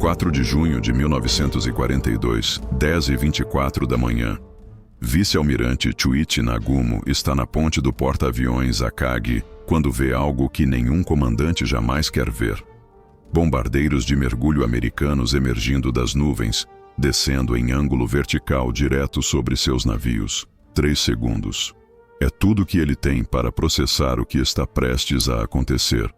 4 de junho de 1942, 10h24 da manhã. Vice-almirante Chuichi Nagumo está na ponte do porta-aviões Akagi quando vê algo que nenhum comandante jamais quer ver. Bombardeiros de mergulho americanos emergindo das nuvens, descendo em ângulo vertical direto sobre seus navios. 3 segundos. É tudo que ele tem para processar o que está prestes a acontecer.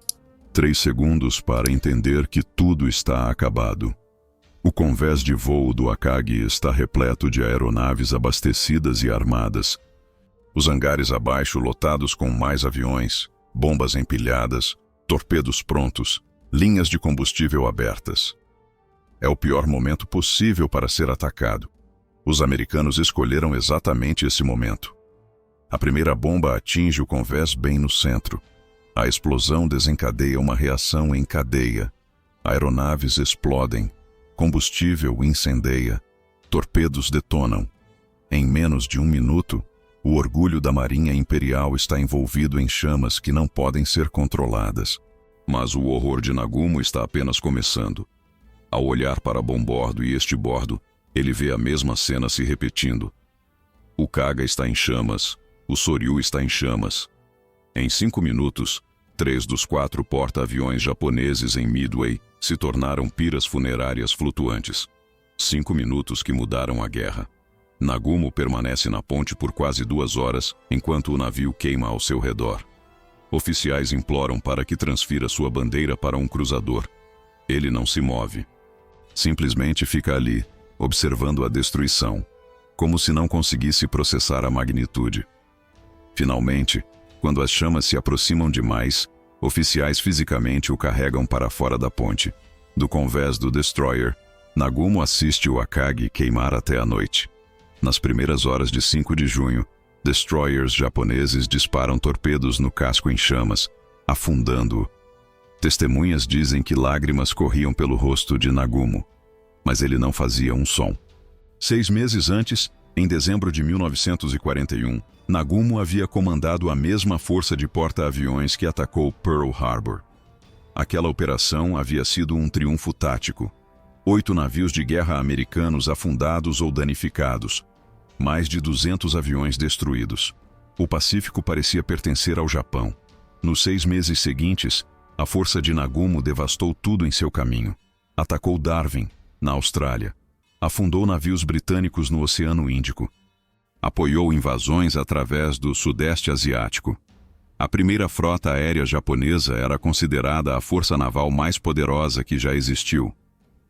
3 segundos para entender que tudo está acabado. O convés de voo do Akagi está repleto de aeronaves abastecidas e armadas. Os hangares abaixo lotados com mais aviões, bombas empilhadas, torpedos prontos, linhas de combustível abertas. É o pior momento possível para ser atacado. Os americanos escolheram exatamente esse momento. A primeira bomba atinge o convés bem no centro. A explosão desencadeia uma reação em cadeia. Aeronaves explodem, combustível incendeia, torpedos detonam. Em menos de 1 minuto, o orgulho da Marinha Imperial está envolvido em chamas que não podem ser controladas. Mas o horror de Nagumo está apenas começando. Ao olhar para bombordo e estibordo, ele vê a mesma cena se repetindo. O Kaga está em chamas, o Soryu está em chamas. Em 5 minutos, 3 dos 4 porta-aviões japoneses em Midway se tornaram piras funerárias flutuantes. 5 minutos que mudaram a guerra. Nagumo permanece na ponte por quase 2 horas, enquanto o navio queima ao seu redor. Oficiais imploram para que transfira sua bandeira para um cruzador. Ele não se move. Simplesmente fica ali, observando a destruição, como se não conseguisse processar a magnitude. Finalmente, quando as chamas se aproximam demais, oficiais fisicamente o carregam para fora da ponte. Do convés do destroyer, Nagumo assiste o Akagi queimar até a noite. Nas primeiras horas de 5 de junho, destroyers japoneses disparam torpedos no casco em chamas, afundando-o. Testemunhas dizem que lágrimas corriam pelo rosto de Nagumo, mas ele não fazia um som. 6 meses antes, em dezembro de 1941, Nagumo havia comandado a mesma força de porta-aviões que atacou Pearl Harbor. Aquela operação havia sido um triunfo tático. 8 navios de guerra americanos afundados ou danificados. Mais de 200 aviões destruídos. O Pacífico parecia pertencer ao Japão. Nos 6 meses seguintes, a força de Nagumo devastou tudo em seu caminho. Atacou Darwin, na Austrália. Afundou navios britânicos no Oceano Índico. Apoiou invasões através do Sudeste Asiático. A primeira frota aérea japonesa era considerada a força naval mais poderosa que já existiu.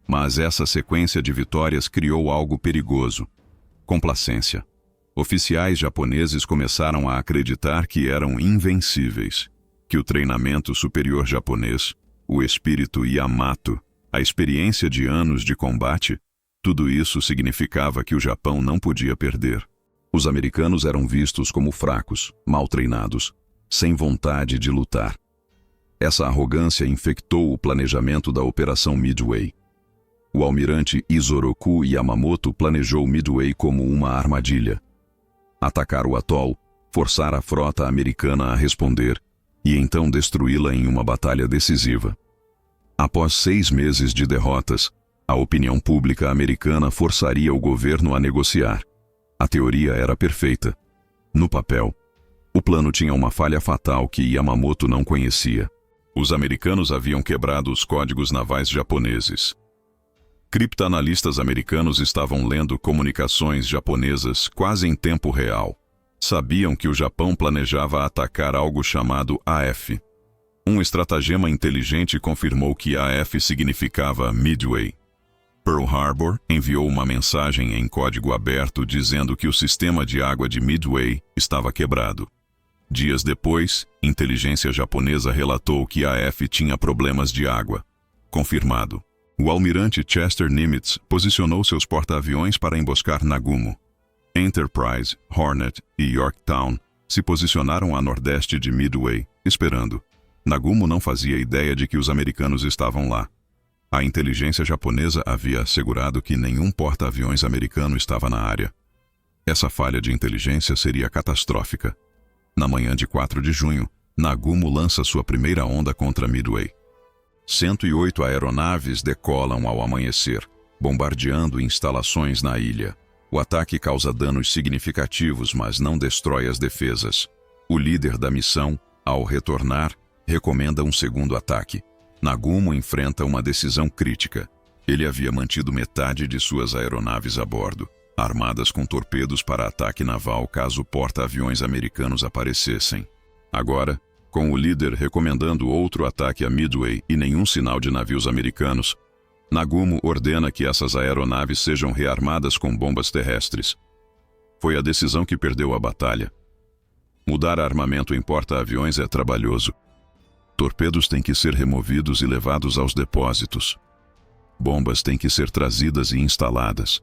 Mas essa sequência de vitórias criou algo perigoso. Complacência. Oficiais japoneses começaram a acreditar que eram invencíveis, que o treinamento superior japonês, o espírito Yamato, a experiência de anos de combate, tudo isso significava que o Japão não podia perder. Os americanos eram vistos como fracos, mal treinados, sem vontade de lutar. Essa arrogância infectou o planejamento da Operação Midway. O almirante Isoroku Yamamoto planejou Midway como uma armadilha. Atacar o atol, forçar a frota americana a responder e então destruí-la em uma batalha decisiva. Após 6 meses de derrotas, a opinião pública americana forçaria o governo a negociar. A teoria era perfeita. No papel, o plano tinha uma falha fatal que Yamamoto não conhecia. Os americanos haviam quebrado os códigos navais japoneses. Criptanalistas americanos estavam lendo comunicações japonesas quase em tempo real. Sabiam que o Japão planejava atacar algo chamado AF. Um estratagema inteligente confirmou que AF significava Midway. Pearl Harbor enviou uma mensagem em código aberto dizendo que o sistema de água de Midway estava quebrado. Dias depois, inteligência japonesa relatou que AF tinha problemas de água. Confirmado. O almirante Chester Nimitz posicionou seus porta-aviões para emboscar Nagumo. Enterprise, Hornet e Yorktown se posicionaram a nordeste de Midway, esperando. Nagumo não fazia ideia de que os americanos estavam lá. A inteligência japonesa havia assegurado que nenhum porta-aviões americano estava na área. Essa falha de inteligência seria catastrófica. Na manhã de 4 de junho, Nagumo lança sua primeira onda contra Midway. 108 aeronaves decolam ao amanhecer, bombardeando instalações na ilha. O ataque causa danos significativos, mas não destrói as defesas. O líder da missão, ao retornar, recomenda um segundo ataque. Nagumo enfrenta uma decisão crítica. Ele havia mantido metade de suas aeronaves a bordo, armadas com torpedos para ataque naval caso porta-aviões americanos aparecessem. Agora, com o líder recomendando outro ataque a Midway e nenhum sinal de navios americanos, Nagumo ordena que essas aeronaves sejam rearmadas com bombas terrestres. Foi a decisão que perdeu a batalha. Mudar armamento em porta-aviões é trabalhoso. Torpedos têm que ser removidos e levados aos depósitos. Bombas têm que ser trazidas e instaladas.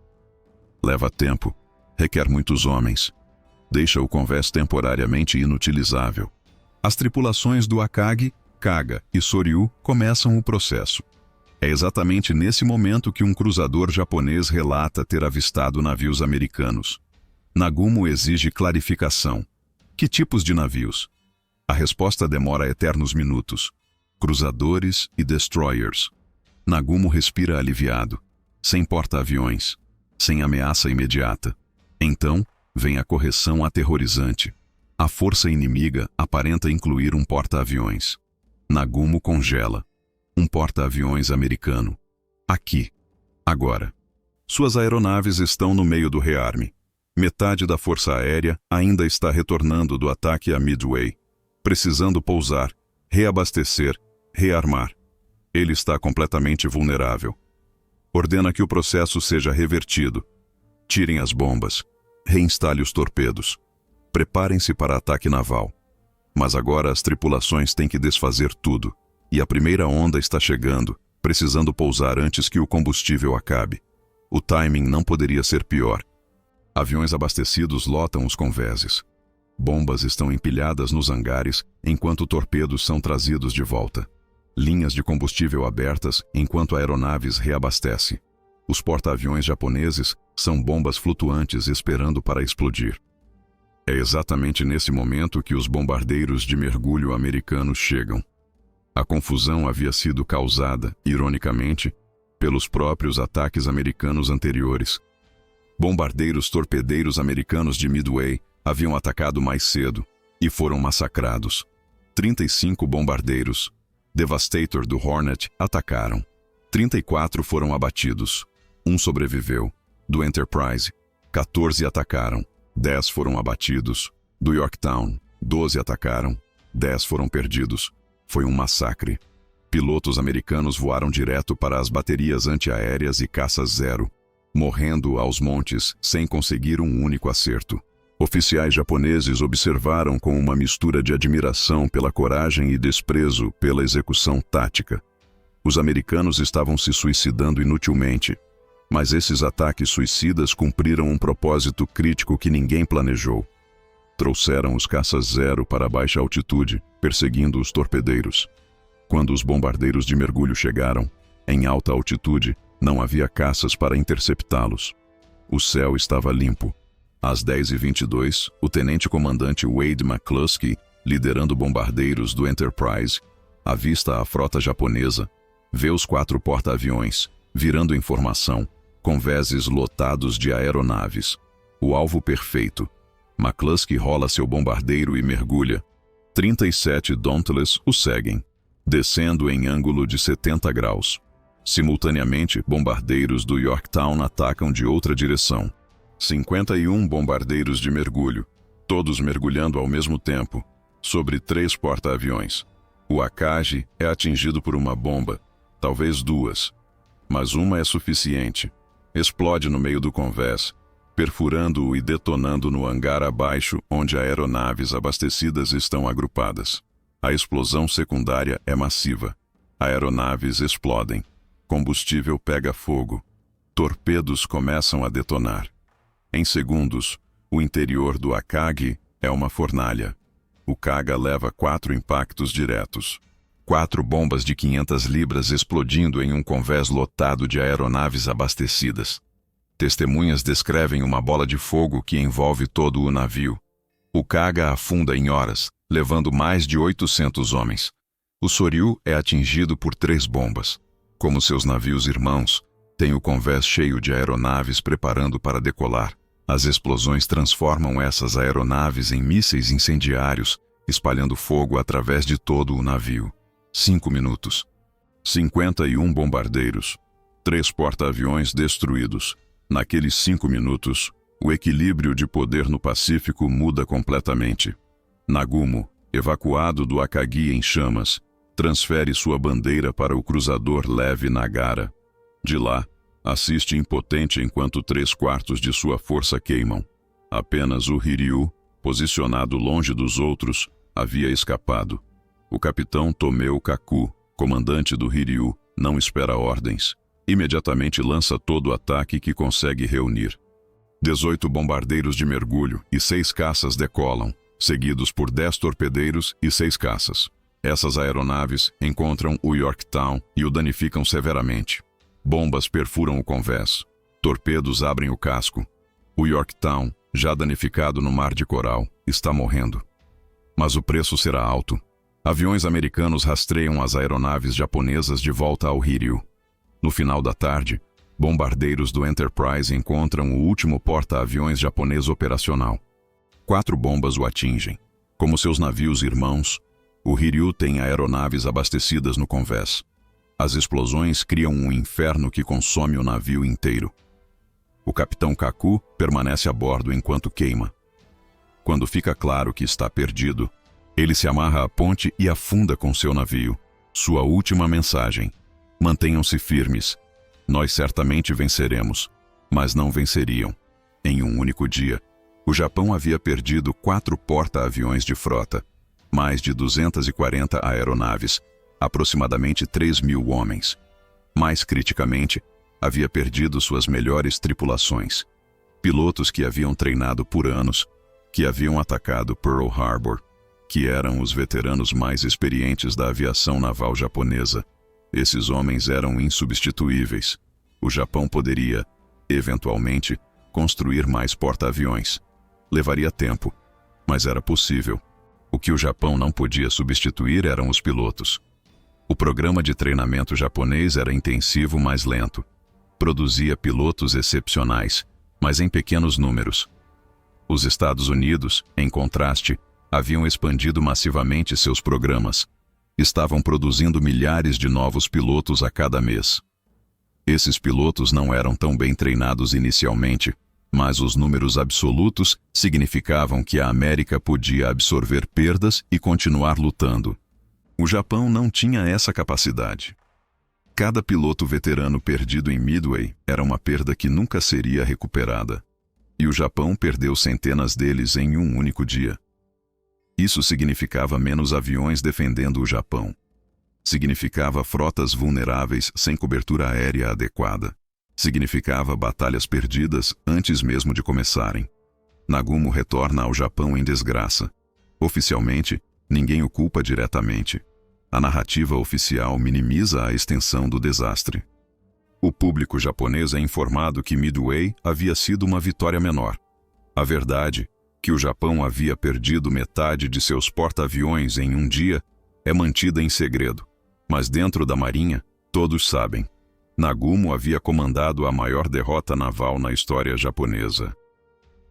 Leva tempo, requer muitos homens. Deixa o convés temporariamente inutilizável. As tripulações do Akagi, Kaga e Soryu começam o processo. É exatamente nesse momento que um cruzador japonês relata ter avistado navios americanos. Nagumo exige clarificação. Que tipos de navios? A resposta demora eternos minutos. Cruzadores e destroyers. Nagumo respira aliviado. Sem porta-aviões. Sem ameaça imediata. Então, vem a correção aterrorizante. A força inimiga aparenta incluir um porta-aviões. Nagumo congela. Um porta-aviões americano. Aqui. Agora. Suas aeronaves estão no meio do rearme. Metade da força aérea ainda está retornando do ataque a Midway, precisando pousar, reabastecer, rearmar. Ele está completamente vulnerável. Ordena que o processo seja revertido. Tirem as bombas. Reinstale os torpedos. Preparem-se para ataque naval. Mas agora as tripulações têm que desfazer tudo. E a primeira onda está chegando, precisando pousar antes que o combustível acabe. O timing não poderia ser pior. Aviões abastecidos lotam os convéses. Bombas estão empilhadas nos hangares, enquanto torpedos são trazidos de volta. Linhas de combustível abertas, enquanto aeronaves reabastecem. Os porta-aviões japoneses são bombas flutuantes esperando para explodir. É exatamente nesse momento que os bombardeiros de mergulho americanos chegam. A confusão havia sido causada, ironicamente, pelos próprios ataques americanos anteriores. Bombardeiros torpedeiros americanos de Midway haviam atacado mais cedo e foram massacrados. 35 bombardeiros Devastator do Hornet atacaram. 34 foram abatidos. Um sobreviveu. Do Enterprise, 14 atacaram. 10 foram abatidos. Do Yorktown, 12 atacaram. 10 foram perdidos. Foi um massacre. Pilotos americanos voaram direto para as baterias antiaéreas e caças zero, morrendo aos montes sem conseguir um único acerto. Oficiais japoneses observaram com uma mistura de admiração pela coragem e desprezo pela execução tática. Os americanos estavam se suicidando inutilmente, mas esses ataques suicidas cumpriram um propósito crítico que ninguém planejou. Trouxeram os caças zero para baixa altitude, perseguindo os torpedeiros. Quando os bombardeiros de mergulho chegaram, em alta altitude, não havia caças para interceptá-los. O céu estava limpo. Às 10h22, o tenente-comandante Wade McCluskey, liderando bombardeiros do Enterprise, avista a frota japonesa, vê os 4 porta-aviões, virando informação, convéses lotados de aeronaves. O alvo perfeito. McCluskey rola seu bombardeiro e mergulha. 37 Dauntless o seguem, descendo em ângulo de 70 graus. Simultaneamente, bombardeiros do Yorktown atacam de outra direção. 51 bombardeiros de mergulho, todos mergulhando ao mesmo tempo, sobre 3 porta-aviões. O Akagi é atingido por uma bomba, talvez 2, mas uma é suficiente. Explode no meio do convés, perfurando-o e detonando no hangar abaixo onde aeronaves abastecidas estão agrupadas. A explosão secundária é massiva. Aeronaves explodem. Combustível pega fogo. Torpedos começam a detonar. Em segundos, o interior do Akagi é uma fornalha. O Kaga leva 4 impactos diretos. 4 bombas de 500 libras explodindo em um convés lotado de aeronaves abastecidas. Testemunhas descrevem uma bola de fogo que envolve todo o navio. O Kaga afunda em horas, levando mais de 800 homens. O Soryu é atingido por 3 bombas. Como seus navios irmãos, tem o convés cheio de aeronaves preparando para decolar. As explosões transformam essas aeronaves em mísseis incendiários, espalhando fogo através de todo o navio. 5 minutos. 51 bombardeiros. 3 porta-aviões destruídos. Naqueles 5 minutos, o equilíbrio de poder no Pacífico muda completamente. Nagumo, evacuado do Akagi em chamas, transfere sua bandeira para o cruzador leve Nagara. De lá, assiste impotente enquanto 3/4 de sua força queimam. Apenas o Hiryu, posicionado longe dos outros, havia escapado. O capitão Tomeu Kaku, comandante do Hiryu, não espera ordens. Imediatamente lança todo o ataque que consegue reunir. 18 bombardeiros de mergulho e 6 caças decolam, seguidos por 10 torpedeiros e 6 caças. Essas aeronaves encontram o Yorktown e o danificam severamente. Bombas perfuram o convés. Torpedos abrem o casco. O Yorktown, já danificado no Mar de Coral, está morrendo. Mas o preço será alto. Aviões americanos rastreiam as aeronaves japonesas de volta ao Hiryu. No final da tarde, bombardeiros do Enterprise encontram o último porta-aviões japonês operacional. 4 bombas o atingem. Como seus navios irmãos, o Hiryu tem aeronaves abastecidas no convés. As explosões criam um inferno que consome o navio inteiro. O capitão Kaku permanece a bordo enquanto queima. Quando fica claro que está perdido, ele se amarra à ponte e afunda com seu navio. Sua última mensagem: mantenham-se firmes. Nós certamente venceremos, mas não venceriam. Em um único dia, o Japão havia perdido 4 porta-aviões de frota, mais de 240 aeronaves, aproximadamente 3.000 homens. Mais criticamente, havia perdido suas melhores tripulações. Pilotos que haviam treinado por anos, que haviam atacado Pearl Harbor, que eram os veteranos mais experientes da aviação naval japonesa. Esses homens eram insubstituíveis. O Japão poderia, eventualmente, construir mais porta-aviões. Levaria tempo, mas era possível. O que o Japão não podia substituir eram os pilotos. O programa de treinamento japonês era intensivo, mas lento. Produzia pilotos excepcionais, mas em pequenos números. Os Estados Unidos, em contraste, haviam expandido massivamente seus programas. Estavam produzindo milhares de novos pilotos a cada mês. Esses pilotos não eram tão bem treinados inicialmente, mas os números absolutos significavam que a América podia absorver perdas e continuar lutando. O Japão não tinha essa capacidade. Cada piloto veterano perdido em Midway era uma perda que nunca seria recuperada. E o Japão perdeu centenas deles em um único dia. Isso significava menos aviões defendendo o Japão. Significava frotas vulneráveis sem cobertura aérea adequada. Significava batalhas perdidas antes mesmo de começarem. Nagumo retorna ao Japão em desgraça. Oficialmente, ninguém o culpa diretamente. A narrativa oficial minimiza a extensão do desastre. O público japonês é informado que Midway havia sido uma vitória menor. A verdade, que o Japão havia perdido metade de seus porta-aviões em um dia, é mantida em segredo. Mas dentro da Marinha, todos sabem. Nagumo havia comandado a maior derrota naval na história japonesa.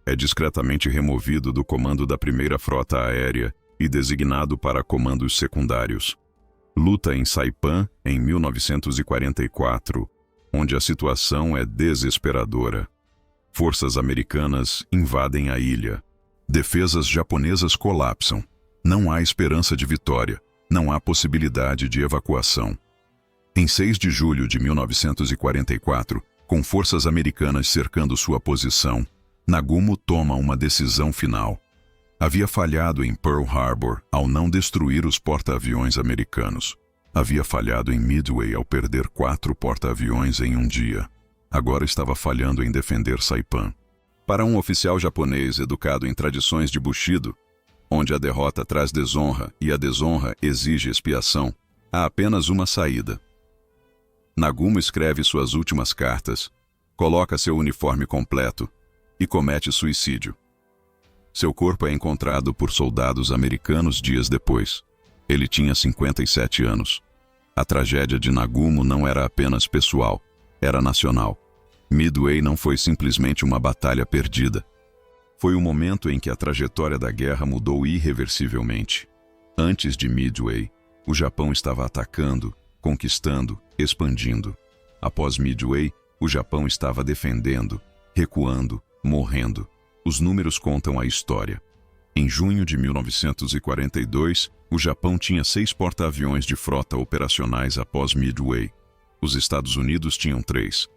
É discretamente removido do comando da primeira frota aérea e designado para comandos secundários. Luta em Saipan em 1944, onde a situação é desesperadora. Forças americanas invadem a ilha. Defesas japonesas colapsam. Não há esperança de vitória. Não há possibilidade de evacuação. Em 6 de julho de 1944, com forças americanas cercando sua posição, Nagumo toma uma decisão final. Havia falhado em Pearl Harbor ao não destruir os porta-aviões americanos. Havia falhado em Midway ao perder 4 porta-aviões em um dia. Agora estava falhando em defender Saipan. Para um oficial japonês educado em tradições de Bushido, onde a derrota traz desonra e a desonra exige expiação, há apenas uma saída. Nagumo escreve suas últimas cartas, coloca seu uniforme completo e comete suicídio. Seu corpo é encontrado por soldados americanos dias depois. Ele tinha 57 anos. A tragédia de Nagumo não era apenas pessoal, era nacional. Midway não foi simplesmente uma batalha perdida. Foi o momento em que a trajetória da guerra mudou irreversivelmente. Antes de Midway, o Japão estava atacando, conquistando, expandindo. Após Midway, o Japão estava defendendo, recuando, morrendo. Os números contam a história. Em junho de 1942, o Japão tinha 6 porta-aviões de frota operacionais após Midway. Os Estados Unidos tinham 3.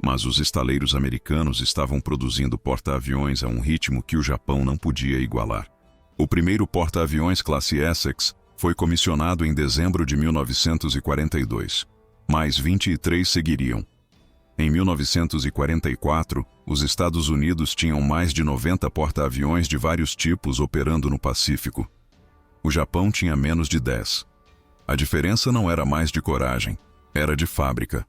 Mas os estaleiros americanos estavam produzindo porta-aviões a um ritmo que o Japão não podia igualar. O primeiro porta-aviões classe Essex foi comissionado em dezembro de 1942. Mais 23 seguiriam. Em 1944, os Estados Unidos tinham mais de 90 porta-aviões de vários tipos operando no Pacífico. O Japão tinha menos de 10. A diferença não era mais de coragem, era de fábrica.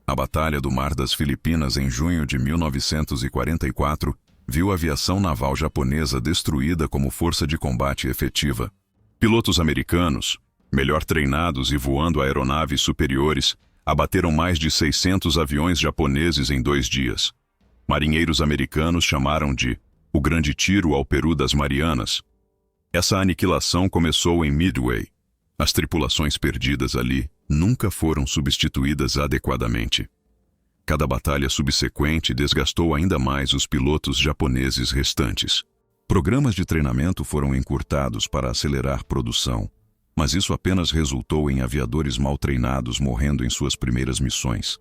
A Batalha do Mar das Filipinas em junho de 1944 viu a aviação naval japonesa destruída como força de combate efetiva. Pilotos americanos, melhor treinados e voando aeronaves superiores, abateram mais de 600 aviões japoneses em 2 dias. Marinheiros americanos chamaram de o Grande Tiro ao Peru das Marianas. Essa aniquilação começou em Midway. As tripulações perdidas ali nunca foram substituídas adequadamente. Cada batalha subsequente desgastou ainda mais os pilotos japoneses restantes. Programas de treinamento foram encurtados para acelerar produção, mas isso apenas resultou em aviadores mal treinados morrendo em suas primeiras missões.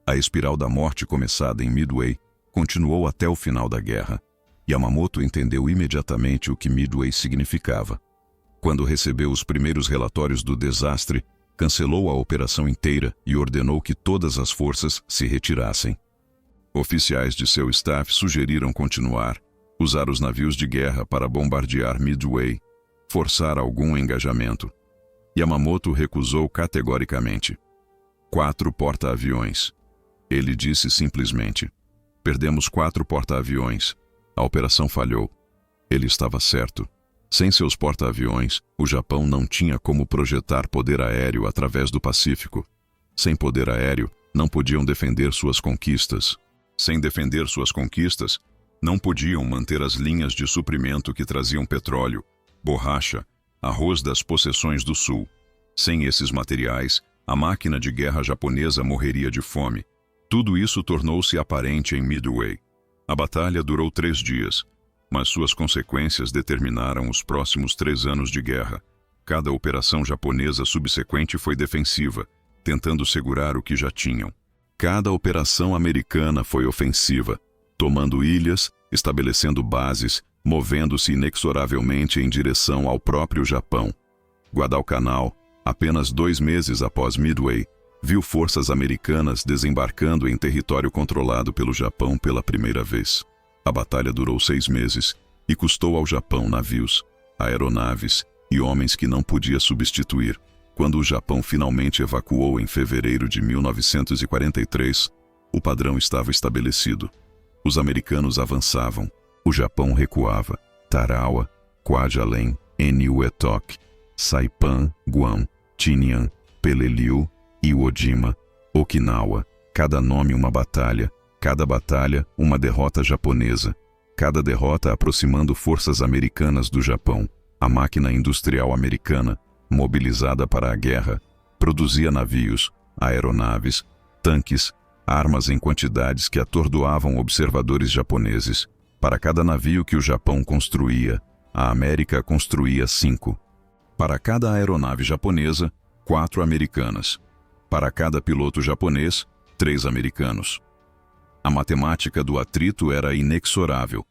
A espiral da morte começada em Midway continuou até o final da guerra. Yamamoto entendeu imediatamente o que Midway significava. Quando recebeu os primeiros relatórios do desastre, cancelou a operação inteira e ordenou que todas as forças se retirassem. Oficiais de seu staff sugeriram continuar, usar os navios de guerra para bombardear Midway, forçar algum engajamento. Yamamoto recusou categoricamente. 4 porta-aviões. Ele disse simplesmente: perdemos 4 porta-aviões. A operação falhou. Ele estava certo. Sem seus porta-aviões, o Japão não tinha como projetar poder aéreo através do Pacífico. Sem poder aéreo, não podiam defender suas conquistas. Sem defender suas conquistas, não podiam manter as linhas de suprimento que traziam petróleo, borracha, arroz das possessões do Sul. Sem esses materiais, a máquina de guerra japonesa morreria de fome. Tudo isso tornou-se aparente em Midway. A batalha durou 3 dias, mas suas consequências determinaram os próximos 3 anos de guerra. Cada operação japonesa subsequente foi defensiva, tentando segurar o que já tinham. Cada operação americana foi ofensiva, tomando ilhas, estabelecendo bases, movendo-se inexoravelmente em direção ao próprio Japão. Guadalcanal, apenas 2 meses após Midway, viu forças americanas desembarcando em território controlado pelo Japão pela primeira vez. A batalha durou 6 meses e custou ao Japão navios, aeronaves e homens que não podia substituir. Quando o Japão finalmente evacuou em fevereiro de 1943, o padrão estava estabelecido. Os americanos avançavam, o Japão recuava. Tarawa, Kwajalein, Eniuetok, Saipan, Guam, Tinian, Peleliu, Iwo Jima, Okinawa, cada nome uma batalha uma derrota japonesa, cada derrota aproximando forças americanas do Japão. A máquina industrial americana, mobilizada para a guerra, produzia navios, aeronaves, tanques, armas em quantidades que atordoavam observadores japoneses. Para cada navio que o Japão construía, a América construía 5. Para cada aeronave japonesa, 4 americanas. Para cada piloto japonês, 3 americanos. A matemática do atrito era inexorável.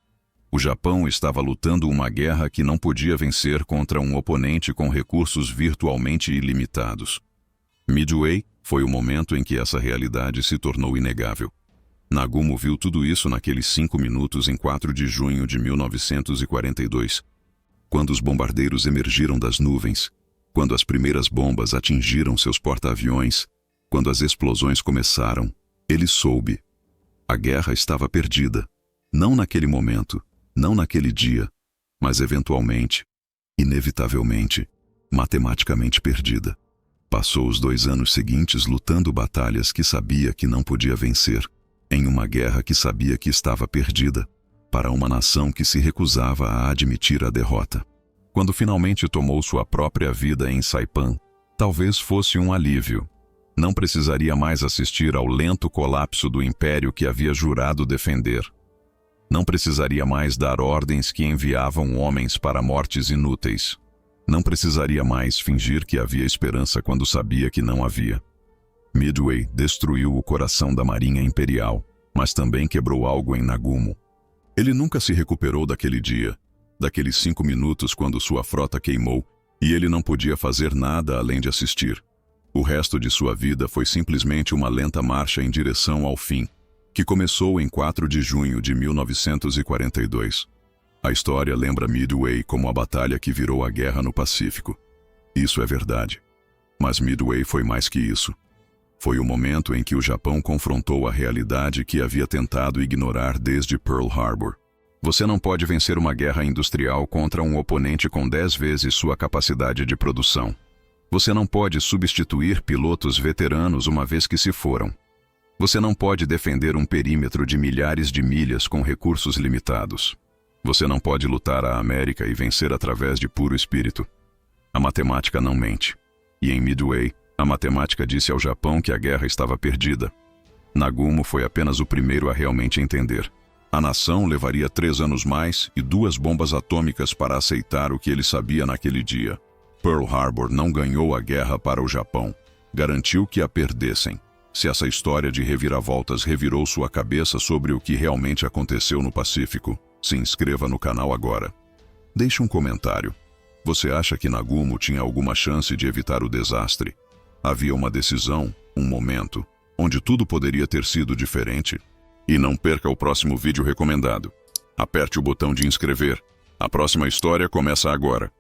O Japão estava lutando uma guerra que não podia vencer contra um oponente com recursos virtualmente ilimitados. Midway foi o momento em que essa realidade se tornou inegável. Nagumo viu tudo isso naqueles 5 minutos em 4 de junho de 1942. Quando os bombardeiros emergiram das nuvens, quando as primeiras bombas atingiram seus porta-aviões, quando as explosões começaram, ele soube. A guerra estava perdida. Não naquele momento, não naquele dia, mas eventualmente, inevitavelmente, matematicamente perdida. Passou os 2 anos seguintes lutando batalhas que sabia que não podia vencer, em uma guerra que sabia que estava perdida, para uma nação que se recusava a admitir a derrota. Quando finalmente tomou sua própria vida em Saipan, talvez fosse um alívio. Não precisaria mais assistir ao lento colapso do império que havia jurado defender. Não precisaria mais dar ordens que enviavam homens para mortes inúteis. Não precisaria mais fingir que havia esperança quando sabia que não havia. Midway destruiu o coração da Marinha Imperial, mas também quebrou algo em Nagumo. Ele nunca se recuperou daquele dia, daqueles 5 minutos quando sua frota queimou e ele não podia fazer nada além de assistir. O resto de sua vida foi simplesmente uma lenta marcha em direção ao fim, que começou em 4 de junho de 1942. A história lembra Midway como a batalha que virou a guerra no Pacífico. Isso é verdade. Mas Midway foi mais que isso. Foi o momento em que o Japão confrontou a realidade que havia tentado ignorar desde Pearl Harbor. Você não pode vencer uma guerra industrial contra um oponente com 10 vezes sua capacidade de produção. Você não pode substituir pilotos veteranos uma vez que se foram. Você não pode defender um perímetro de milhares de milhas com recursos limitados. Você não pode lutar a América e vencer através de puro espírito. A matemática não mente. E em Midway, a matemática disse ao Japão que a guerra estava perdida. Nagumo foi apenas o primeiro a realmente entender. A nação levaria 3 anos mais e 2 bombas atômicas para aceitar o que ele sabia naquele dia. Pearl Harbor não ganhou a guerra para o Japão. Garantiu que a perdessem. Se essa história de reviravoltas revirou sua cabeça sobre o que realmente aconteceu no Pacífico, se inscreva no canal agora. Deixe um comentário. Você acha que Nagumo tinha alguma chance de evitar o desastre? Havia uma decisão, um momento, onde tudo poderia ter sido diferente? E não perca o próximo vídeo recomendado. Aperte o botão de inscrever. A próxima história começa agora.